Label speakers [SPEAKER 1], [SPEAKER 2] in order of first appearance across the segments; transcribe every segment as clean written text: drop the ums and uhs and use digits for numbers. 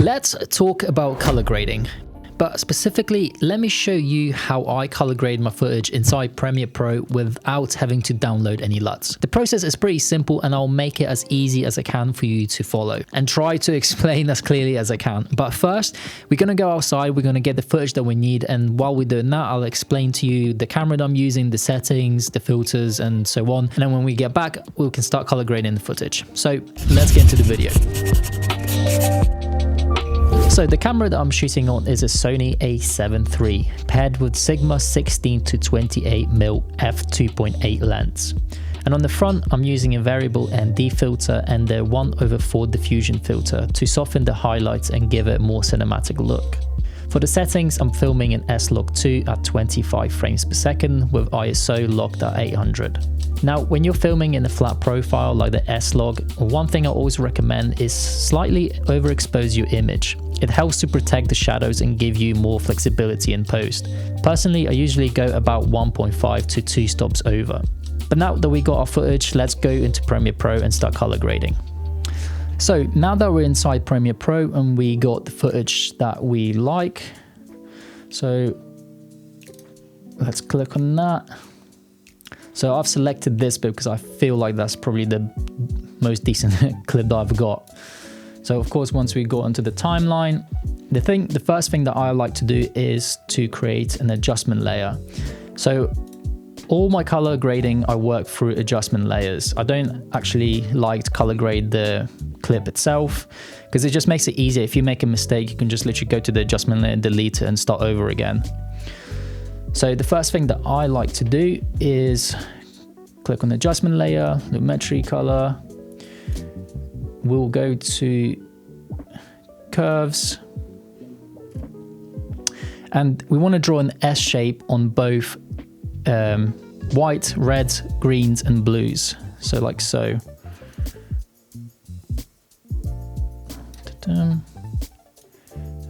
[SPEAKER 1] Let's talk about color grading. But specifically, let me show you how I color grade my footage inside Premiere Pro without having to download any LUTs. The process is pretty simple and I'll make it as easy as I can for you to follow and try to explain as clearly as I can. But first, we're going to go outside, we're going to get the footage that we need, and while we're doing that, I'll explain to you the camera that I'm using, the settings, the filters, and so on. And then when we get back, we can start color grading the footage. So let's get into the video. So the camera that I'm shooting on is a Sony A7iii paired with Sigma 16-28mm f2.8 lens. And on the front, I'm using a variable ND filter and the 1/4 diffusion filter to soften the highlights and give it a more cinematic look. For the settings, I'm filming in S-Log2 at 25 frames per second with ISO locked at 800. Now, when you're filming in a flat profile like the S-Log, one thing I always recommend is slightly overexpose your image. It helps to protect the shadows and give you more flexibility in post. Personally, I usually go about 1.5 to 2 stops over. But now that we got our footage, let's go into Premiere Pro and start color grading. So now that we're inside Premiere Pro and we got the footage that we like, so let's click on that. So I've selected this bit because I feel like that's probably the most decent clip that I've got. So of course, once we go onto the timeline, the first thing that I like to do is to create an adjustment layer. So all my color grading, I work through adjustment layers. I don't actually like to color grade the clip itself because it just makes it easier. If you make a mistake, you can just literally go to the adjustment layer, delete it, and start over again. So the first thing that I like to do is click on the adjustment layer, lumetri color. We'll go to curves. And we want to draw an S shape on both white, reds, greens, and blues. So like so.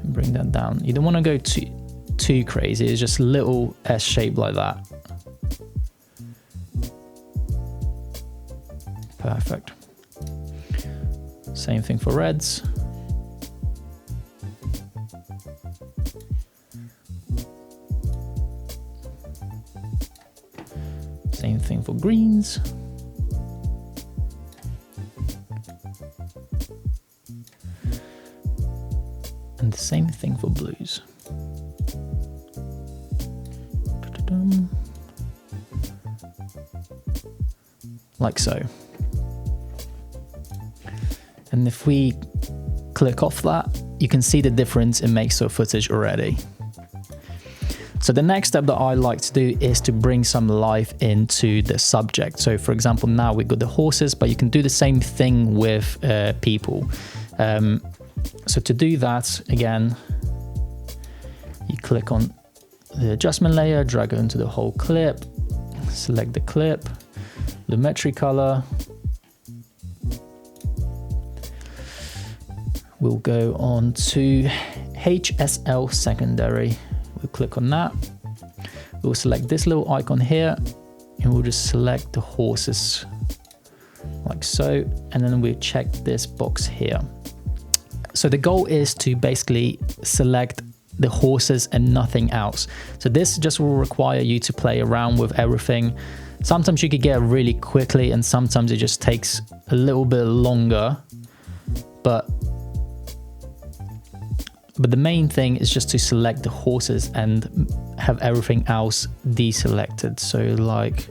[SPEAKER 1] Bring that down. You don't want to go too crazy. It's just a little S shape like that. Perfect. Same thing for reds. Same thing for greens. And the same thing for blues. Like so. And if we click off that, you can see the difference it makes to our footage already. So the next step that I like to do is to bring some life into the subject. So for example, now we've got the horses, but you can do the same thing with people. So to do that, again, you click on the adjustment layer, drag it into the whole clip, select the clip, lumetri color. We'll go on to HSL secondary. We'll click on that. We'll select this little icon here and we'll just select the horses like so. And then we'll check this box here. So the goal is to basically select the horses and nothing else. So this just will require you to play around with everything. Sometimes you could get it really quickly and sometimes it just takes a little bit longer. But the main thing is just to select the horses and have everything else deselected. So like,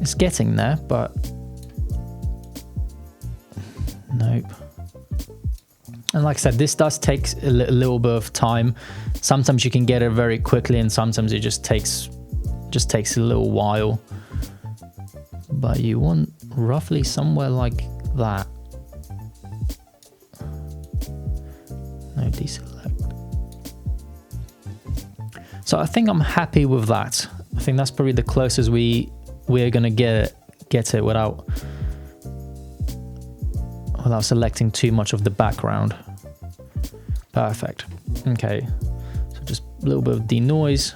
[SPEAKER 1] it's getting there, but nope. And like I said, this does take a little bit of time. Sometimes you can get it very quickly and sometimes it just takes a little while. But you want roughly somewhere like that. No, deselect. So I think I'm happy with that. I think that's probably the closest we're gonna get it without selecting too much of the background. Perfect. Okay, so just a little bit of denoise.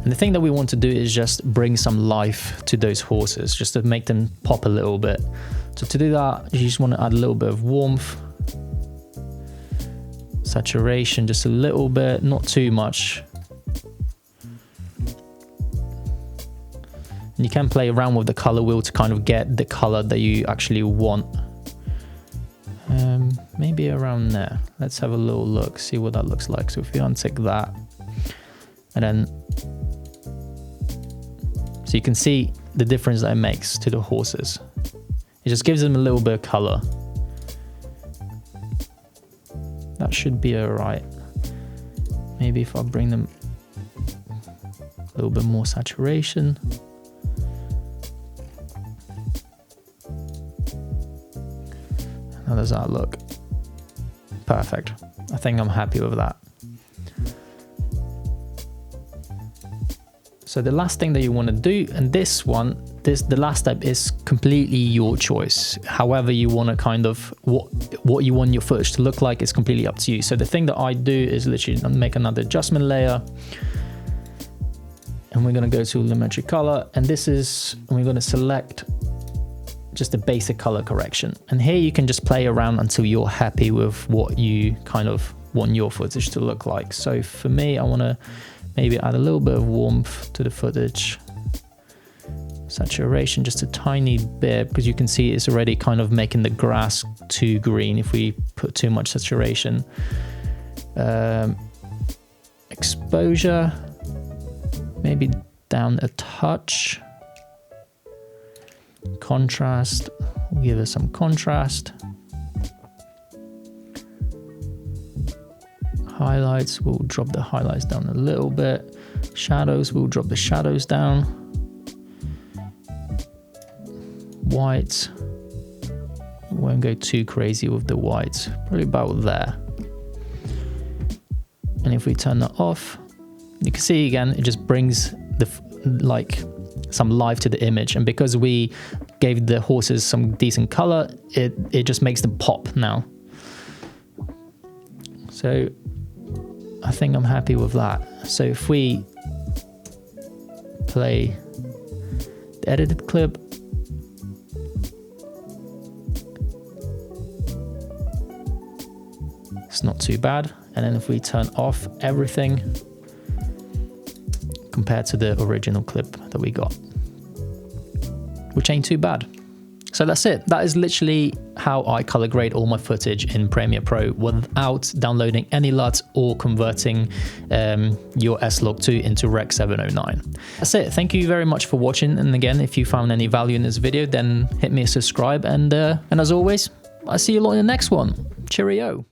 [SPEAKER 1] And the thing that we want to do is just bring some life to those horses, just to make them pop a little bit. So to do that, you just want to add a little bit of warmth, saturation, just a little bit, not too much. And you can play around with the color wheel to kind of get the color that you actually want. Maybe around there. Let's have a little look, see what that looks like. So if you untick that, and then, so you can see the difference that it makes to the horses. It just gives them a little bit of color. That should be all right. Maybe if I bring them a little bit more saturation. How does that look? Perfect. I think I'm happy with that. So the last thing that you want to do, and the last step is completely your choice. However you want to kind of, what you want your footage to look like is completely up to you. So the thing that I do is literally make another adjustment layer. And we're going to go to lumetri color. And we're going to select just a basic color correction. And here you can just play around until you're happy with what you kind of want your footage to look like. So for me, I want to maybe add a little bit of warmth to the footage. Saturation, just a tiny bit, because you can see it's already kind of making the grass too green if we put too much saturation. Exposure, maybe down a touch. Contrast, we'll give it some contrast. Highlights, we'll drop the highlights down a little bit. Shadows, we'll drop the shadows down. White, we won't go too crazy with the whites, probably about there. And if we turn that off, you can see again, it just brings some life to the image. And because we gave the horses some decent color, it just makes them pop now. So I think I'm happy with that. So if we play the edited clip, it's not too bad. And then if we turn off everything compared to the original clip that we got, which ain't too bad. So that's it. That is literally how I color grade all my footage in Premiere Pro without downloading any LUTs or converting your S-Log2 into Rec 709. That's it. Thank you very much for watching. And again, if you found any value in this video, then hit me a subscribe. And as always, I'll see you all in the next one. Cheerio.